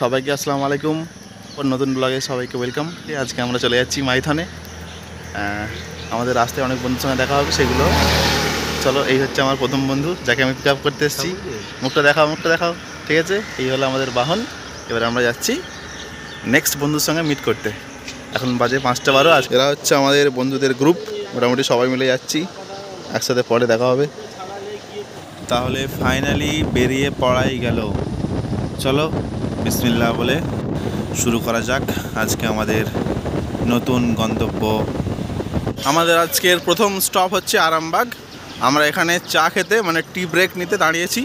সবাইকে আসসালামু আলাইকুম। নতুন ব্লগে সবাইকে ওয়েলকাম। আজকে আমরা চলে যাচ্ছি মাইথনে। আমাদের রাস্তায় অনেক বন্ধুর সঙ্গে দেখা হবে, সেগুলো চলো। এই হচ্ছে আমার প্রথম বন্ধু, যাকে আমি পিক আপ করতে এসেছি। মুখটা দেখাও। ঠিক আছে, এই হলো আমাদের বাহন। এবার আমরা যাচ্ছি নেক্সট বন্ধুর সঙ্গে মিট করতে। এখন বাজে 5:12। আজ এরা হচ্ছে আমাদের বন্ধুদের গ্রুপ, মোটামুটি সবাই মিলে যাচ্ছি একসাথে, পরে দেখা হবে। তাহলে ফাইনালি বেরিয়ে পড়াই গেল। চলো বিসমিল্লাহ বলে শুরু করা যাক আজকে আমাদের নতুন গন্তব্য। আমাদের আজকের প্রথম স্টপ হচ্ছে আরামবাগ। আমরা এখানে চা খেতে, মানে টি ব্রেক নিতে দাঁড়িয়েছি।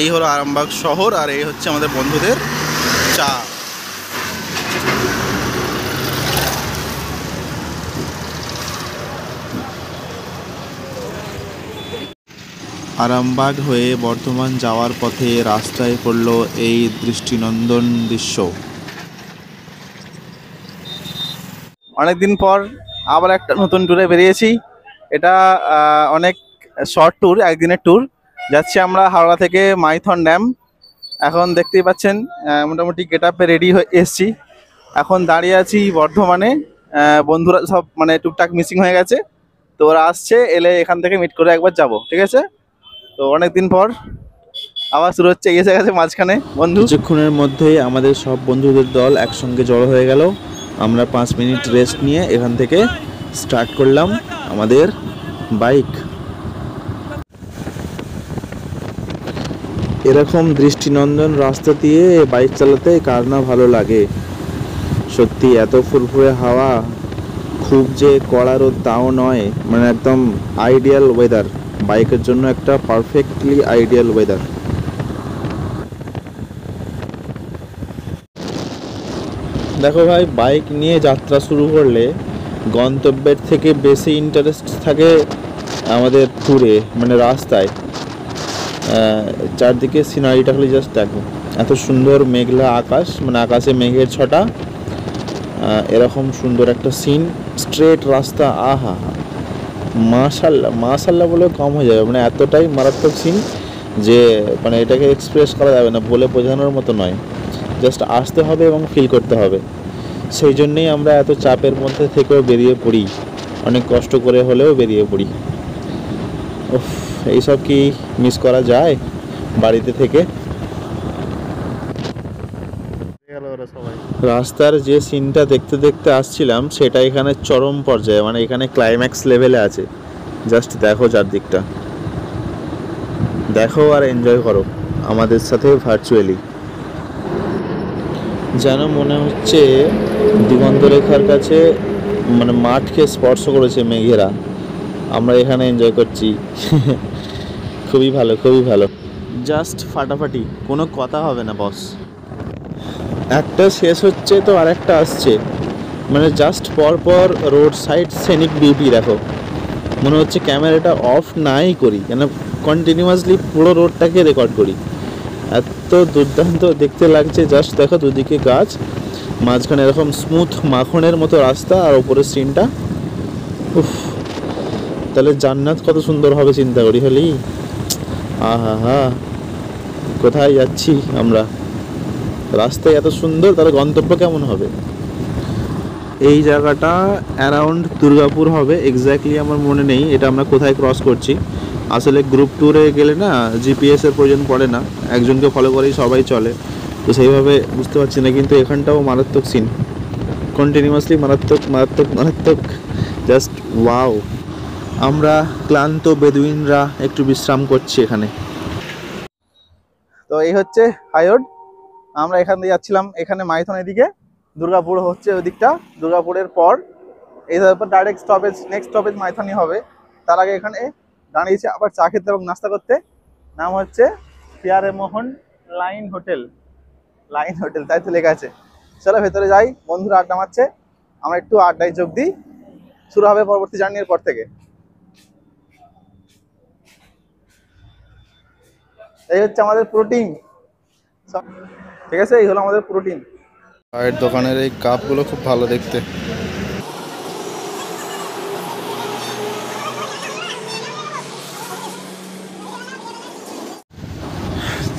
এই হলো আরামবাগ শহর, আর এই হচ্ছে আমাদের বন্ধুদের চা। আরামবাগ হয়ে বর্ধমান যাওয়ার পথে রাস্তায় পড়ল এই দৃষ্টিনন্দন দৃশ্য। অনেকদিন পর আবার একটা নতুন ট্যুরে বেরিয়েছি। এটা অনেক শর্ট ট্যুর, একদিনের ট্যুর। যাচ্ছি আমরা হাওড়া থেকে মাইথন ড্যাম। এখন দেখতেই পাচ্ছেন মোটামুটি গেট আপে রেডি হয়ে এসছি। এখন দাঁড়িয়ে আছি বর্ধমানে। বন্ধুরা সব মানে টুকটাক মিসিং হয়ে গেছে, তো ওরা আসছে, এলে এখান থেকে মিট করে একবার যাব। ঠিক আছে, তো অনেকদিন পর আবার শুরু হচ্ছে। এসে গেছে মাঝখানে বন্ধু। কিছুক্ষণের মধ্যেই আমাদের সব বন্ধুদের দল একসঙ্গে জড়ো হয়ে গেল। আমরা 5 মিনিট রেস্ট নিয়ে এখান থেকে স্টার্ট করলাম আমাদের বাইক। এরকম দৃষ্টিনন্দন রাস্তা দিয়ে বাইক চালাতে কার না ভালো লাগে। সত্যি এত ফুরফুরে হাওয়া, খুব যে কড়া রোদ তাও নয়, মানে একদম আইডিয়াল ওয়েদার। বাইকের জন্য একটা পারফেক্টলি আইডিয়াল ওয়েদার। দেখো ভাই, বাইক নিয়ে যাত্রা শুরু করলে গন্তব্যের থেকে বেশি ইন্টারেস্ট থাকে আমাদের ট্যুরে, মানে রাস্তায়। চারদিকে সিনারিটা খালি জাস্ট দেখো, এত সুন্দর মেঘলা আকাশ, মানে আকাশে মেঘের ছটা, এরকম সুন্দর একটা সিন, স্ট্রেট রাস্তা। আহা, মাশাল্লাহ বলেও কম হয়ে যাবে, মানে এতটাই মারাত্মক সিন যে মানে এটাকে এক্সপ্রেস করা যাবে না, বলে বোঝানোর মতো নয়। জাস্ট আসতে হবে এবং ফিল করতে হবে। সেই জন্যেই আমরা এত চাপের মধ্যে থেকেও বেরিয়ে পড়ি, অনেক কষ্ট করে হলেও বেরিয়ে পড়ি। উফ, এইসব কি মিস করা যায় বাড়িতে থেকে? রাস্তার যে সিনটা দেখতে দেখতে আসছিলাম, সেটা এখানে চরম পর্যায়ে, মানে এখানে ক্লাইম্যাক্স লেভেলে আছে। জাস্ট দেখো চারদিকটা, দেখো আর এনজয় করো আমাদের সাথে ভার্চুয়ালি। যেন মনে হচ্ছে দিগন্তরেখার কাছে মানে মাঠকে স্পর্শ করেছে মেঘেরা। আমরা এখানে এনজয় করছি। খুবই ভালো, জাস্ট ফাটাফাটি, কোনো কথা হবে না বস। একটা শেষ হচ্ছে তো আর একটা আসছে, মানে জাস্ট পর রোড সাইড সেনিক বিউটি দেখো। মনে হচ্ছে ক্যামেরাটা অফ নাই করি, কেন কন্টিনিউয়াসলি পুরো রোডটাকে রেকর্ড করি। এত দুর্দান্ত দেখতে লাগছে। জাস্ট দেখো, দুদিকে গাছ, মাঝখানে এরকম স্মুথ মাখনের মতো রাস্তা, আর ওপরের সিনটা। উফ, তাহলে জান্নাত কত সুন্দর হবে চিন্তা করি হলি। আহা হা, কোথায় যাচ্ছি আমরা? রাস্তায় এত সুন্দর, তাহলে গন্তব্য কেমন হবে? এই জায়গাটা অ্যারাউন্ড দুর্গাপুর হবে, এক্স্যাক্টলি আমার মনে নেই এটা আমরা কোথায় ক্রস করছি। আসলে গ্রুপ ট্যুরে গেলে না জিপিএসের প্রয়োজন পড়ে না, একজনকে ফলো করেই সবাই চলে, তো সেইভাবে বুঝতে পারছি না। কিন্তু এখানটাও মারাত্মক সিন, কন্টিনিউয়াসলি মারাত্মক, জাস্ট ওয়াও। আমরা ক্লান্ত বেদুইনরা একটু বিশ্রাম করছি এখানে। তো এই হচ্ছে হাইরোড। আমরা এখান দিয়ে যাচ্ছিলাম এখানে মাইথনের দিকে, দুর্গাপুর হচ্ছে ওই দিকটা। দুর্গাপুরের পর এই ডাইরেক্ট স্টপেজ, নেক্সট স্টপেজ মাইথনই হবে। তার আগে এখানে দাঁড়িয়েছে আবার চা খেতে এবং নাস্তা করতে। নাম হচ্ছে পিয়ারে মোহন লাইন হোটেল, তাই তো লেখা আছে। চলো ভেতরে যাই, বন্ধুরা আড্ডা মারছে, আমরা একটু আড্ডায় যোগ দিই। শুরু হবে পরবর্তী জার্নির পর থেকে। এই হচ্ছে আমাদের প্রোটিন, ঠিক আছে, এই হলো আমাদের প্রোটিন। চায়ের দোকানের এই কাপগুলো খুব ভালো দেখতে।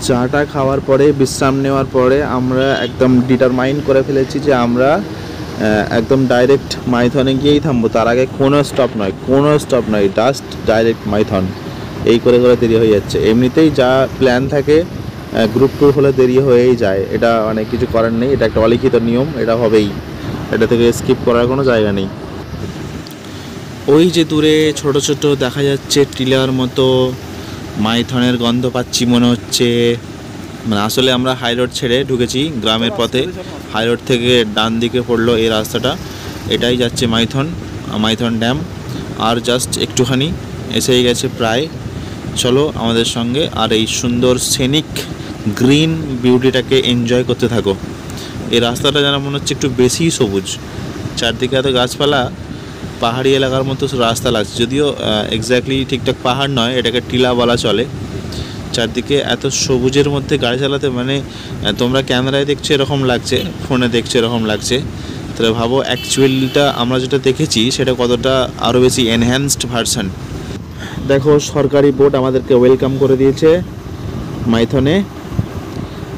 চাটা খাওয়ার পরে বিশ্রাম নেওয়ার পরে আমরা একদম ডিটারমাইন করে ফেলেছি যে আমরা একদম ডাইরেক্ট মাইথনে গিয়েই থামবো। তার আগে কোনো স্টপ নয়, জাস্ট ডাইরেক্ট মাইথন। এই করে করে দেরি হয়ে যাচ্ছে। এমনিতেই যা প্ল্যান থাকে গ্রুপ ট্যুর হলে দেরি হয়েই যায়, এটা অনেক কিছু করার নেই, এটা একটা অলিখিত নিয়ম, এটা হবেই, এটা থেকে স্কিপ করার কোনো জায়গা নেই। ওই যে দূরে ছোট ছোট দেখা যাচ্ছে টিলার মতো, মাইথনের গন্ধ পাচ্ছি মনে হচ্ছে। মানে আসলে আমরা হাই রোড ছেড়ে ঢুকেছি গ্রামের পথে, হাই রোড থেকে ডান দিকে পড়লো এই রাস্তাটা, এটাই যাচ্ছে মাইথন ড্যাম। আর জাস্ট একটুখানি এসেই গেছে প্রায়। চলো আমাদের সঙ্গে আর এই সুন্দর সেনিক গ্রিন বিউটিটাকে এনজয় করতে থাকো। এই রাস্তাটা যেন মনে হচ্ছে একটু বেশি সবুজ, চারদিকে এত গাছপালা, পাহাড়ি এলাকার মতো রাস্তা লাগছে, যদিও এক্স্যাক্টলি ঠিকঠাক পাহাড় নয়, এটাকে টিলা বলা চলে। চারদিকে এত সবুজের মধ্যে গাড়ি চালাতে, মানে তোমরা ক্যামেরায় দেখছো এরকম লাগছে, ফোনে দেখছো এরকম লাগছে, তাহলে ভাবো অ্যাকচুয়ালিটা আমরা যেটা দেখেছি সেটা কতটা আরও বেশি এনহ্যান্সড ভার্সন। দেখো সরকারি বোর্ড আমাদেরকে ওয়েলকাম করে দিয়েছে মাইথনে।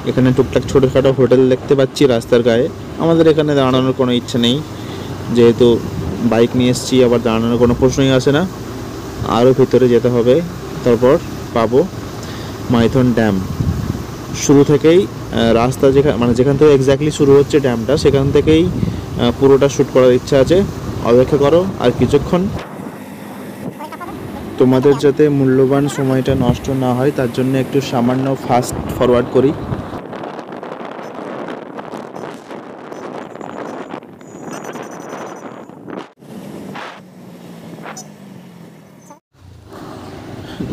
এখানে টুকটাক ছোটোখাটো হোটেল দেখতে পাচ্ছি রাস্তার গায়ে। আমাদের এখানে দাঁড়ানোর কোনো ইচ্ছে নেই, যেহেতু বাইক নিয়ে এসেছি, আবার দাঁড়ানোর কোনো প্রশ্নই আসে না। আরও ভিতরে যেতে হবে, তারপর পাবো মাইথন ড্যাম। শুরু থেকেই রাস্তা যেখান থেকে এক্স্যাক্টলি শুরু হচ্ছে ড্যামটা, সেখান থেকেই পুরোটা শ্যুট করার ইচ্ছা আছে। অপেক্ষা করো আর কিছুক্ষণ। তোমাদের যাতে মূল্যবান সময়টা নষ্ট না হয় তার জন্য একটু সামান্য ফাস্ট ফরওয়ার্ড করি।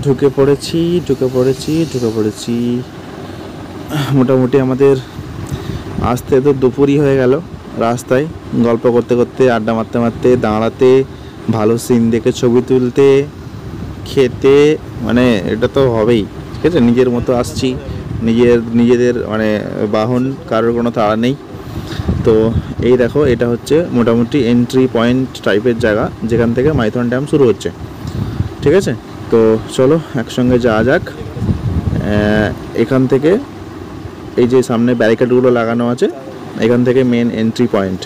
ঢুকে পড়েছি। মোটামুটি আমাদের আসতে তো দুপুরই হয়ে গেল। রাস্তায় গল্প করতে করতে, আড্ডা মারতে মারতে, দাঁড়াতে, ভালো সিন দেখে ছবি তুলতে, খেতে, মানে এটা তো হবেই। ঠিক আছে, নিজের মতো আসছি, নিজেদের মানে বাহন, কারোর কোনো তাড়া নেই। তো এই দেখো, এটা হচ্ছে মোটামুটি এন্ট্রি পয়েন্ট টাইপের জায়গা যেখান থেকে মাইথন ড্যাম শুরু হচ্ছে। ঠিক আছে, তো চলো একসঙ্গে যাওয়া যাক। এখান থেকে এই যে সামনে ব্যারিকেডগুলো লাগানো আছে, এখান থেকে মেন এন্ট্রি পয়েন্ট।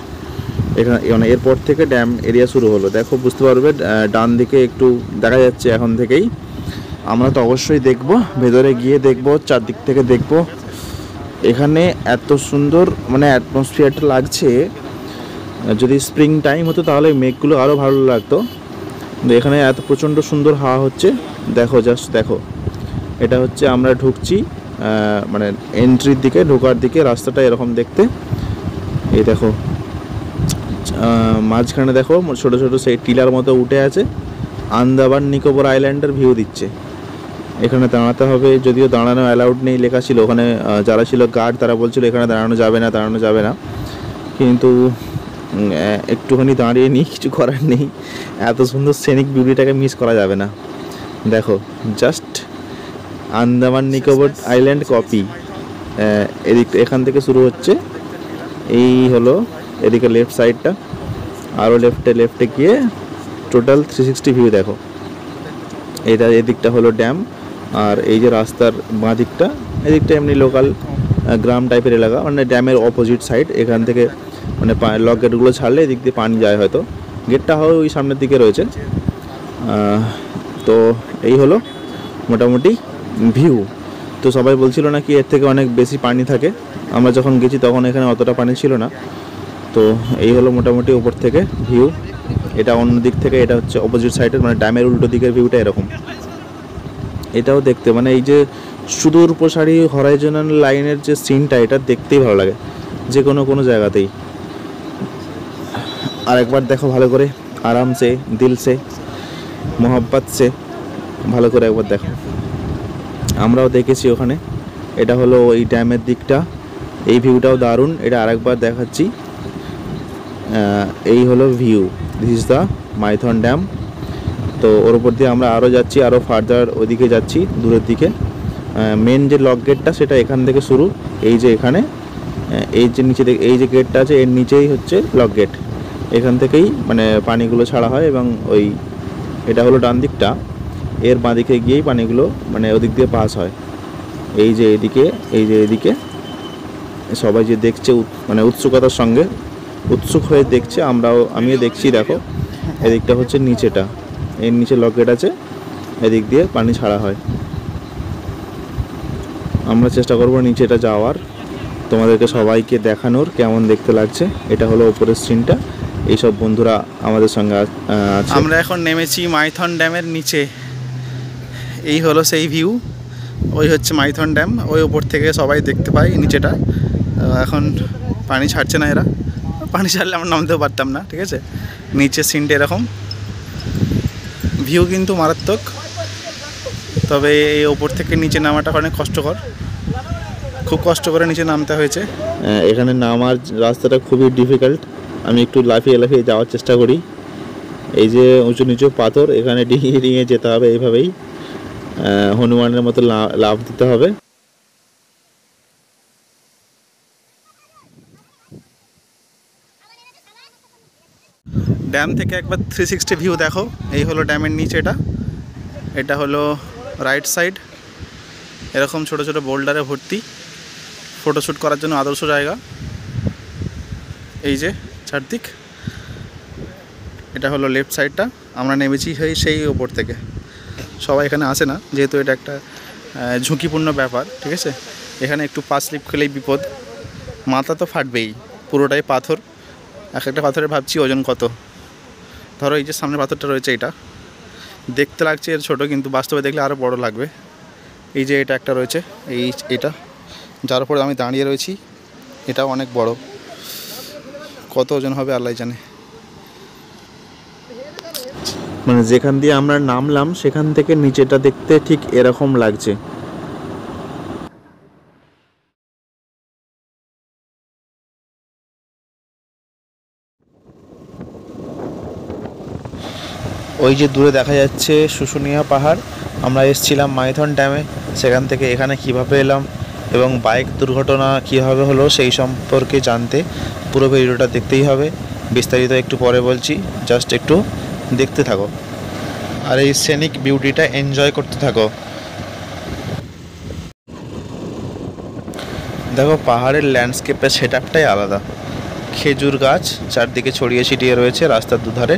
এখানে এরপর থেকে ড্যাম এরিয়া শুরু হলো। দেখো বুঝতে পারবে, ডান দিকে একটু দেখা যাচ্ছে এখন থেকেই। আমরা তো অবশ্যই দেখব, ভেতরে গিয়ে দেখব, চারদিক থেকে দেখব। এখানে এত সুন্দর মানে অ্যাটমসফিয়ারটা লাগছে, যদি স্প্রিং টাইম হতো তাহলে মেঘগুলো আরও ভালো লাগতো। এখানে এত প্রচণ্ড সুন্দর হাওয়া হচ্ছে। দেখো জাস্ট দেখো, এটা হচ্ছে আমরা ঢুকছি মানে এন্ট্রির দিকে, ঢোকার দিকে রাস্তাটা এরকম দেখতে। এই দেখো মাঝখানে দেখো ছোটো ছোটো সেই টিলার মতো উঠে আছে, আন্দামান নিকোবর আইল্যান্ডের ভিউ দিচ্ছে। এখানে দাঁড়াতে হবে, যদিও দাঁড়ানো অ্যালাউড নেই লেখা ছিল ওখানে, যারা ছিল গার্ড তারা বলছিল এখানে দাঁড়ানো যাবে না, কিন্তু একটুখানি দাঁড়িয়ে নিই, কিছু করার নেই। এত সুন্দর সেনিক বিউটিটাকে মিস করা যাবে না। দেখো just Andaman Nicobar island copy. এখান থেকে শুরু হচ্ছে, এই হলো এদিকে লেফট সাইডটা, আরও লেফটে গিয়ে টোটাল 360 ভিউ দেখো। এদিকটা হলো ড্যাম, আর এই যে রাস্তার বাঁ দিকটা, এদিকটা এমনি লোকাল গ্রাম টাইপের এলাকা, মানে ড্যামের অপোজিট সাইড। এখান থেকে মানে লক গেটগুলো ছাড়লে এদিক দিয়ে পানি যায়, হয়তো গেটটা হয় ওই সামনের দিকে রয়েছে। তো এই হলো মোটামুটি ভিউ। তো সবাই বলছিল না কি এর থেকে অনেক বেশি পানি থাকে, আমরা যখন গেছি তখন এখানে অতটা পানি ছিল না। তো এই হলো মোটামুটি উপর থেকে ভিউ। এটা অন্য দিক থেকে, এটা হচ্ছে অপোজিট সাইডের, মানে ড্যামের উল্টো দিকের ভিউটা এরকম। এটাও দেখতে, মানে এই যে সুদূর প্রসারী হরাইজনাল লাইনের যে সিনটা, এটা দেখতেই ভালো লাগে যে কোনো জায়গাতেই। আর একবার দেখো ভালো করে, আরামসে, দিলসে, মোহাব্বত সে ভালো করে একবার দেখো। আমরাও দেখেছি ওখানে। এটা হলো ওই ড্যামের দিকটা, এই ভিউটাও দারুণ, এটা আরেকবার দেখাচ্ছি। এই হলো view, this is the Maithon dam. তো ওর উপর দিয়ে আমরা আরও যাচ্ছি, আরও ফার্দার ওদিকে যাচ্ছি, দূরের দিকে। মেন যে লক গেটটা সেটা এখান থেকে শুরু, এই যে এখানে, এই যে নিচে এই যে গেটটা আছে এর নিচেই হচ্ছে লক গেট। এখান থেকেই মানে পানিগুলো ছাড়া হয়, এবং ওই এটা হলো ডান দিকটা, এর বাঁ দিকে গিয়েই পানিগুলো মানে ওদিক দিয়ে পাস হয়। এই যে এদিকে সবাই যে দেখছে মানে উৎসুকতার সঙ্গে উৎসুক হয়ে দেখছে, আমিও দেখছি। দেখো এদিকটা হচ্ছে নিচেটা, এর নিচে লকেট আছে, এদিক দিয়ে পানি ছাড়া হয়। আমরা চেষ্টা করব নিচেটা যাওয়ার, তোমাদেরকে সবাইকে দেখানোর কেমন দেখতে লাগছে। এটা হলো উপরের সিনটা, এইসব বন্ধুরা আমাদের সঙ্গে আছে। আমরা এখন নেমেছি মাইথন ড্যামের নিচে। এই হলো সেই ভিউ, ওই হচ্ছে মাইথন ড্যাম, ওই ওপর থেকে সবাই দেখতে পাই নিচেটা। এখন পানি ছাড়ছে না এরা, পানি ছাড়লে আমরা নামতেও পারতাম না, ঠিক আছে। নিচের সিনটা এরকম, ভিউ কিন্তু মারাত্মক, তবে এই ওপর থেকে নিচে নামাটা অনেক কষ্টকর, খুব কষ্ট করে নিচে নামতে হয়েছে। এখানে নামার রাস্তাটা খুবই ডিফিকাল্ট, আমি একটু লাফিয়ে লাফিয়ে যাওয়ার চেষ্টা করি। এই যে উঁচু নিচু পাথর, এখানে ডিঙিয়ে ডিঙিয়ে যেতে হবে, এইভাবেই হনুমানের মতো লাফ দিতে হবে। ড্যাম থেকে একবার 360 ভিউ দেখো। এই হলো ড্যামের নিচে, এটা হলো রাইট সাইড, এরকম ছোট ছোট বোল্ডারে ভর্তি, ফটোশ্যুট করার জন্য আদর্শ জায়গা। এই যে চারদিক, এটা হলো লেফট সাইডটা। আমরা নেমেছি সেই ওপর থেকে, সবাই এখানে আসে না যেহেতু এটা একটা ঝুঁকিপূর্ণ ব্যাপার, ঠিক আছে। এখানে একটু পা স্লিপ খেলেই বিপদ, মাথা তো ফাটবেই, পুরোটাই পাথর। এক একটা পাথরের ভাবছি ওজন কত। ধরো এই যে সামনে পাথরটা রয়েছে, এটা দেখতে লাগছে এর ছোটো, কিন্তু বাস্তবে দেখলে আরও বড় লাগবে। এই যে এটা একটা রয়েছে, এটা যার উপরে আমি দাঁড়িয়ে রয়েছি, এটাও অনেক বড়, কত ওজন হবে আল্লাহ জানে। মানে যেখান দিয়ে আমরা নামলাম সেখান থেকে নিচেটা দেখতে ঠিক এরকম লাগছে। ওই যে দূরে দেখা যাচ্ছে শুশুনিয়া পাহাড়। আমরা এসেছিলাম মাইথন ড্যামে, সেখান থেকে এখানে কিভাবে এলাম এবং বাইক দুর্ঘটনা কীভাবে হলো সেই সম্পর্কে জানতে পুরো ভিডিওটা দেখতেই হবে। বিস্তারিত একটু পরে বলছি, জাস্ট একটু দেখতে থাকো আর এই সিনিক বিউটিটা এনজয় করতে থাকো। দেখো পাহাড়ের ল্যান্ডস্কেপের সেটআপটাই আলাদা। খেজুর গাছ চারদিকে ছড়িয়ে ছিটিয়ে রয়েছে রাস্তার দুধারে,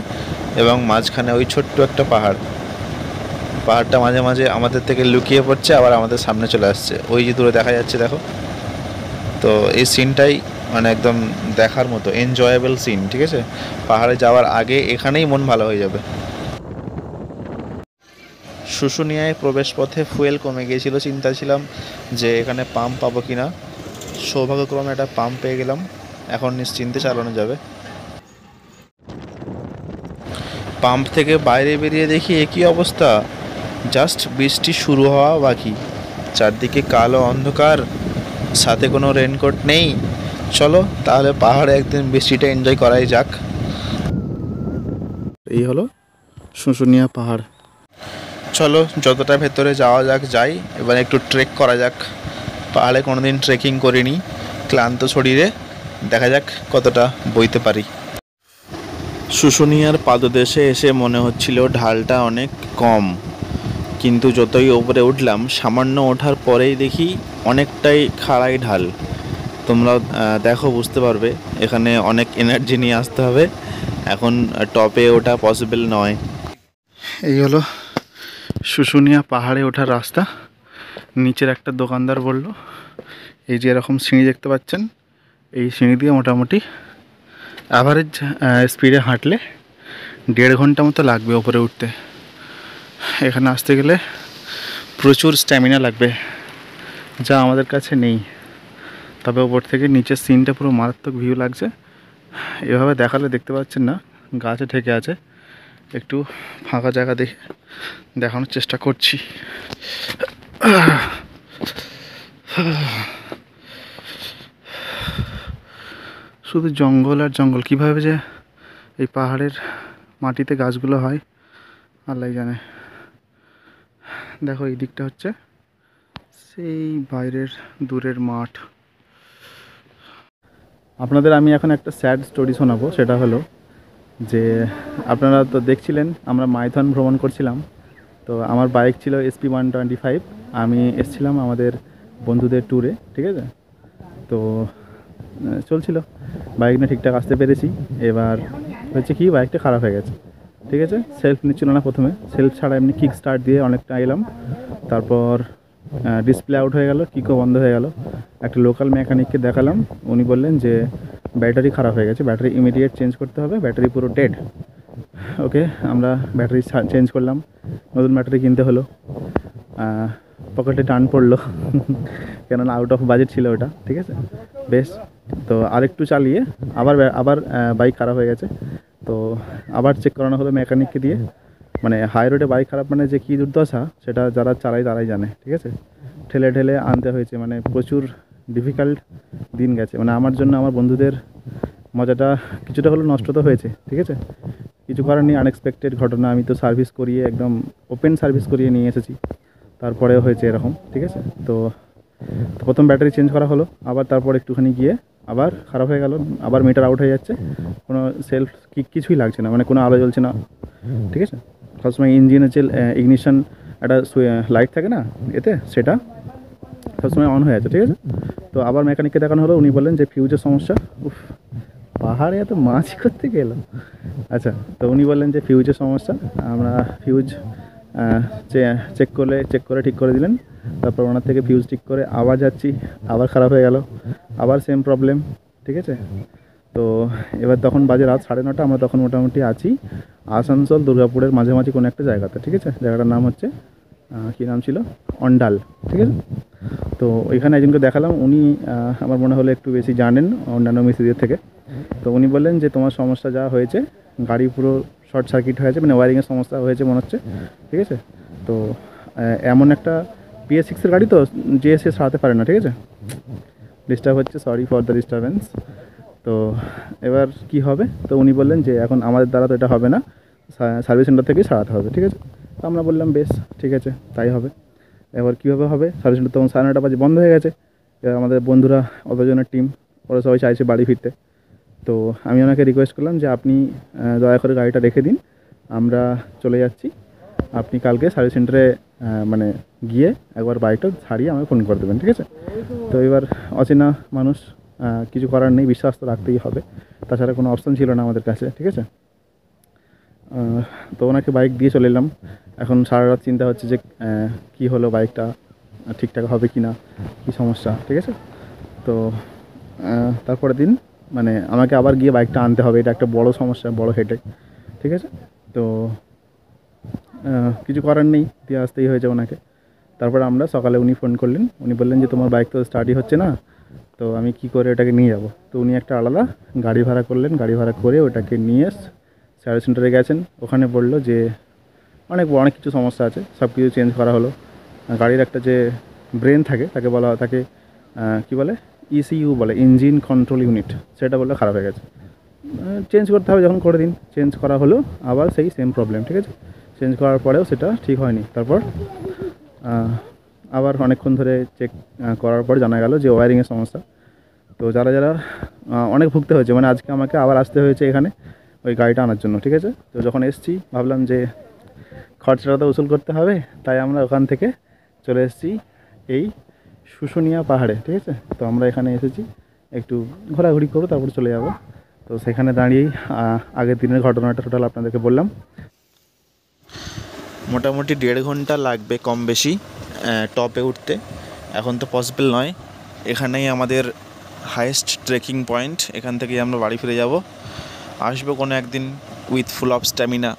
এবং মাঝখানে ওই ছোট্ট একটা পাহাড়টা মাঝে মাঝে আমাদের থেকে লুকিয়ে পড়ছে, আবার আমাদের সামনে চলে আসছে। ওই যে দূরে দেখা যাচ্ছে দেখো, তো এই সিনটাই মানে একদম দেখার মতো এনজয়েবল সিন, ঠিক আছে। পাহাড়ে যাওয়ার আগে এখানেই মন ভালো হয়ে যাবে। শুশুনিয়ায় প্রবেশ পথে ফুয়েল কমে গিয়েছিল, চিন্তা ছিলাম যে এখানে পাম্প পাবো কিনা। সৌভাগ্যক্রমে একটা পাম্প পেয়ে গেলাম, এখন নিশ্চিন্তে চালানো যাবে। পাম্প থেকে বাইরে বেরিয়ে দেখি একই অবস্থা, জাস্ট বৃষ্টি শুরু হওয়া বাকি। চারদিকে কালো অন্ধকার, সাথে কোনো রেনকোট নেই। চলো তাহলে পাহাড়ে একদিন বৃষ্টিটা এনজয় করাই যাক। এই হলো শুশুনিয়া পাহাড়। চলো যতটা ভেতরে যাওয়া যাই, এবার একটু ট্রেক করা যাক। পাহাড়ে কোনোদিন ট্রেকিং করিনি, ক্লান্ত শরীরে দেখা যাক কতটা বইতে পারি। শুশুনিয়ার পাদদেশে এসে মনে হচ্ছিল ঢালটা অনেক কম, কিন্তু যতই ওপরে উঠলাম সামান্য ওঠার পরেই দেখি অনেকটাই খাড়াই ঢাল। তোমরা দেখো বুঝতে পারবে, এখানে অনেক এনার্জি নিয়ে আসতে হবে, এখন টপে ওঠা পসিবল নয়। এই হলো শুশুনিয়া পাহাড়ে ওঠার রাস্তা। নিচের একটা দোকানদার বলল এই যে এরকম সিঁড়ি দেখতে পাচ্ছেন, এই সিঁড়ি দিয়ে মোটামুটি অ্যাভারেজ স্পিডে হাঁটলে 1.5 ঘন্টা মতো লাগবে ওপরে উঠতে। এখানে আসতে গেলে প্রচুর স্ট্যামিনা লাগবে, যা আমাদের কাছে নেই। তবে ওপর থেকে নিচের সিনটা পুরো মারাত্মক ভিউ লাগছে। এভাবে দেখালে দেখতে পাচ্ছেন না, গাছে ঢেকে আছে, একটু ফাঁকা জায়গা দেখে দেখানোর চেষ্টা করছি। শুধু জঙ্গল আর জঙ্গল, কীভাবে যে এই পাহাড়ের মাটিতে গাছগুলো হয় আল্লাহ জানে। দেখো এই দিকটা হচ্ছে সেই বাইরের দূরের মাঠ। আপনাদের আমি এখন একটা স্যাড স্টোরি শোনাবো। সেটা হলো যে আপনারা তো দেখছিলেন আমরা মাইথন ভ্রমণ করছিলাম, তো আমার বাইক ছিল SP 125। আমি এসেছিলাম আমাদের বন্ধুদের ট্যুরে, ঠিক আছে। তো চলছিল, বাইক নিয়ে ঠিকঠাক আসতে পেরেছি। এবার হচ্ছে কি, বাইকটা খারাপ হয়ে গেছে, ঠিক আছে। সেলফ নিচ্ছিল না প্রথমে, সেলফ ছাড়া এমনি কিক স্টার্ট দিয়ে অনেকটা এলাম, তারপর ডিসপ্লে আউট হয়ে গেল, কিকও বন্ধ হয়ে গেল। একটা লোকাল মেকানিককে দেখালাম, উনি বললেন যে ব্যাটারি খারাপ হয়ে গেছে, ব্যাটারি ইমিডিয়েট চেঞ্জ করতে হবে, ব্যাটারি পুরো ডেড। ওকে, আমরা ব্যাটারি চেঞ্জ করলাম, নতুন ব্যাটারি কিনতে হলো। পকেটে টান পড়লো কেননা আউট অফ বাজেট ছিল ওটা, ঠিক আছে। বেশ, তো আরেকটু চালিয়ে আবার বাইক খারাপ হয়ে গেছে। তো আবার চেক করানো হলো মেকানিককে দিয়ে। মানে হাই রোডে বাইক খারাপ মানে যে কী দুর্দশা, সেটা যারা চালায় তারাই জানে, ঠিক আছে। ঠেলে ঠেলে আনতে হয়েছে, মানে প্রচুর ডিফিকাল্ট দিন গেছে। মানে আমার জন্য আমার বন্ধুদের মজাটা কিছুটা হলেও নষ্ট তো হয়েছে, ঠিক আছে। কিছু করার নেই, আনএক্সপেক্টেড ঘটনা। আমি তো সার্ভিস করিয়ে একদম ওপেন সার্ভিস করিয়ে নিয়ে এসেছি, তারপরেও হয়েছে এরকম, ঠিক আছে। তো প্রথম ব্যাটারি চেঞ্জ করা হলো, আবার তারপর একটুখানি গিয়ে আবার খারাপ হয়ে গেল, আবার মিটার আউট হয়ে যাচ্ছে, কোনো সেলফ কিছুই লাগছে না, মানে কোনো আলো জ্বলছে না, ঠিক আছে। সবসময় ইঞ্জিনের যে ইগনিশন একটা লাইট থাকে না এতে, সেটা সবসময় অন হয়ে আছে, ঠিক আছে। তো আবার মেকানিককে দেখানো হলো, উনি বললেন যে ফিউজের সমস্যা। উফ, পাহাড়ে এত মাছ করতে গেলাম। আচ্ছা, তো উনি বললেন যে ফিউজের সমস্যা। আমরা ফিউজ চেক করে ঠিক করে দিলেন। তারপর ওনার থেকে ফিউজ ঠিক করে আবার যাচ্ছি, আবার খারাপ হয়ে গেল, আবার সেম প্রবলেম, ঠিক আছে। তো এবার তখন বাজে রাত 9:30, আমরা তখন মোটামুটি আছি আসানসোল দুর্গাপুরের মাঝামাঝি কোনো একটা জায়গাতে, ঠিক আছে। জায়গাটার নাম হচ্ছে কী নাম ছিল, অন্ডাল, ঠিক আছে। তো ওইখানে একজনকে দেখালাম, উনি আমার মনে হলো একটু বেশি জানেন অন্যান্য মিস্ত্রিদের থেকে। তো উনি বললেন যে তোমার সমস্যা যা হয়েছে, গাড়ি পুরো শর্ট সার্কিট হয়েছে, মানে ওয়ারিংয়ের সমস্যা হয়েছে মনে হচ্ছে, ঠিক আছে। তো এমন একটা BS6-এর গাড়ি তো যে সে সারাতে পারে না, ঠিক আছে। ডিস্টার্ব হচ্ছে, সরি ফর দ্য ডিস্টারবেন্স। তো এবার কি হবে, তো উনি বললেন যে এখন আমাদের দ্বারা তো এটা হবে না, সার্ভিস সেন্টার থেকেই সারাতে হবে, ঠিক আছে। তো আমরা বললাম বেশ ঠিক আছে, তাই হবে। এবার কীভাবে হবে, সার্ভিস সেন্টার তখন 9:30 বাজে বন্ধ হয়ে গেছে। এবার আমাদের বন্ধুরা, অতজনের টিম, ওরা সবাই চাইছে বাড়ি ফিরতে। তো আমি ওনাকে রিকোয়েস্ট করলাম যে আপনি দয়া করে গাড়িটা রেখে দিন, আমরা চলে যাচ্ছি। আপনি কালকে সার্ভিস সেন্টারে মানে গিয়ে একবার বাইকটা ছাড়িয়ে আমাকে ফোন করে দেবেন, ঠিক আছে। তো এবার অচেনা মানুষ, কিছু করার নেই, বিশ্বাস তো রাখতেই হবে, তাছাড়া কোনো অপশন ছিল না আমাদের কাছে, ঠিক আছে। তো ওনাকে বাইক দিয়ে চলে এলাম। এখন সারা রাত চিন্তা হচ্ছে যে কী হলো, বাইকটা ঠিকঠাক হবে কি না, কী সমস্যা, ঠিক আছে। তো তারপরের দিন মানে আমাকে আবার গিয়ে বাইকটা আনতে হবে, এটা একটা বড় সমস্যা, বড় হেডেক, ঠিক আছে। তো কিছু করার নেই, দিয়ে আসতেই হয়েছে ওনাকে। তারপর আমরা সকালে, উনি ফোন করলেন, উনি বললেন যে তোমার বাইক তো স্টার্টই হচ্ছে না, তো আমি কি করে ওটাকে নিয়ে যাব। তো উনি একটা আলাদা গাড়ি ভাড়া করলেন, গাড়ি ভাড়া করে ওটাকে নিয়ে সার্ভিস সেন্টারে গেছেন। ওখানে বললো যে অনেক কিছু সমস্যা আছে, সব কিছু চেঞ্জ করা হলো। গাড়ির একটা যে ব্রেন থাকে, তাকে বলা তাকে কী বলে, ECU বলে, ইঞ্জিন কন্ট্রোল ইউনিট, সেটা বললে খারাপ হয়ে গেছে, চেঞ্জ করতে হবে। যখন করে দিন, চেঞ্জ করা হলো, আবার সেই সেম প্রবলেম, ঠিক আছে। চেঞ্জ করার পরেও সেটা ঠিক হয়নি। তারপর আবার অনেকক্ষণ ধরে চেক করার পর জানা গেল যে ওয়্যারিংয়ের সমস্যা। তো যারা অনেক ভুগতে হয়েছে, মানে আজকে আমাকে আবার আসতে হয়েছে এখানে ওই গাড়িটা আনার জন্য, ঠিক আছে। তো যখন এসেছি ভাবলাম যে খরচাটা তো উসুল করতে হবে, তাই আমরা ওখান থেকে চলে এসেছি এই শুশুনিয়া পাহাড়ে, ঠিক আছে। তো আমরা এখানে এসেছি একটু ঘোরাঘুরি করবো, তারপর চলে যাব। তো সেখানে দাঁড়িয়েই আগের দিনের ঘটনাটা টোটাল আপনাদেরকে বললাম। মোটামুটি 1.5 ঘন্টা লাগবে কম বেশি টপে উঠতে। এখন তো পসিবল নয়, এখানেই আমাদের হাইয়েস্ট ট্রেকিং পয়েন্ট, এখান থেকেই আমরা বাড়ি ফিরে যাব। আসবো কোনো একদিন উইথ ফুল অফ স্ট্যামিনা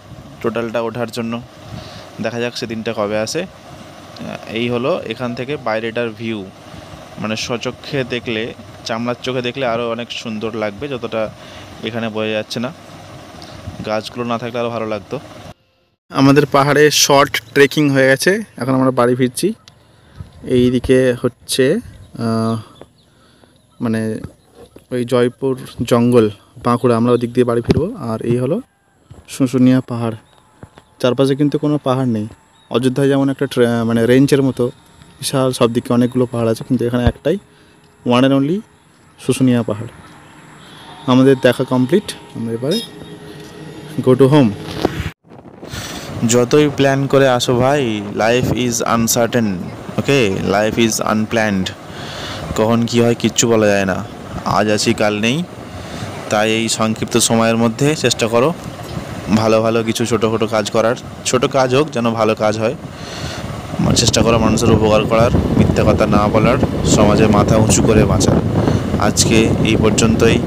টোটালটা ওঠার জন্য, দেখা যাক সেদিনটা কবে আসে। এই হলো এখান থেকে বাইরেটার ভিউ, মানে স্বচক্ষে দেখলে, চামড়ার চোখে দেখলে আরও অনেক সুন্দর লাগবে, যতটা এখানে বোঝা যাচ্ছে না। গাছগুলো না থাকলে আরও ভালো লাগতো। আমাদের পাহাড়ে শর্ট ট্রেকিং হয়ে গেছে, এখন আমরা বাড়ি ফিরছি। এই দিকে হচ্ছে মানে ওই জয়পুর জঙ্গল, বাঁকুড়া, আমরা ওদিক দিয়ে বাড়ি ফিরবো। আর এই হলো শুশুনিয়া পাহাড়, চারপাশে কিন্তু কোনো পাহাড় নেই। অযোধ্যায় যেমন একটা মানে রেঞ্জের মতো বিশাল, সব দিকে অনেকগুলো পাহাড় আছে, কিন্তু এখানে একটাই, ওয়ান অ্যান্ড অনলি শুশুনিয়া পাহাড়। আমাদের দেখা কমপ্লিট, আমরা এবারে গো টু হোম। যতই প্ল্যান করে আসো ভাই, life is uncertain. Okay, life is unplanned. কখন কী হয় কিচ্ছু বলা যায় না। আজ আছি কাল নেই। তাই এই সংক্ষিপ্ত সময়ের মধ্যে চেষ্টা করো ভালো ভালো কিছু ছোটো ছোটো কাজ করার। ছোটো কাজ হোক, যেন ভালো কাজ হয়। চেষ্টা করো মানুষের উপকার করার, মিথ্যা কথা না বলার, সমাজে মাথা উঁচু করে বাঁচার। আজকে এই পর্যন্তই।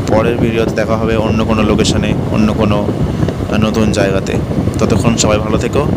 পরের ভিডিওতে দেখা হবে অন্য কোনো লোকেশনে, অন্য কোনো নতুন জায়গাতে। ততক্ষণ সবাই ভালো থেকো।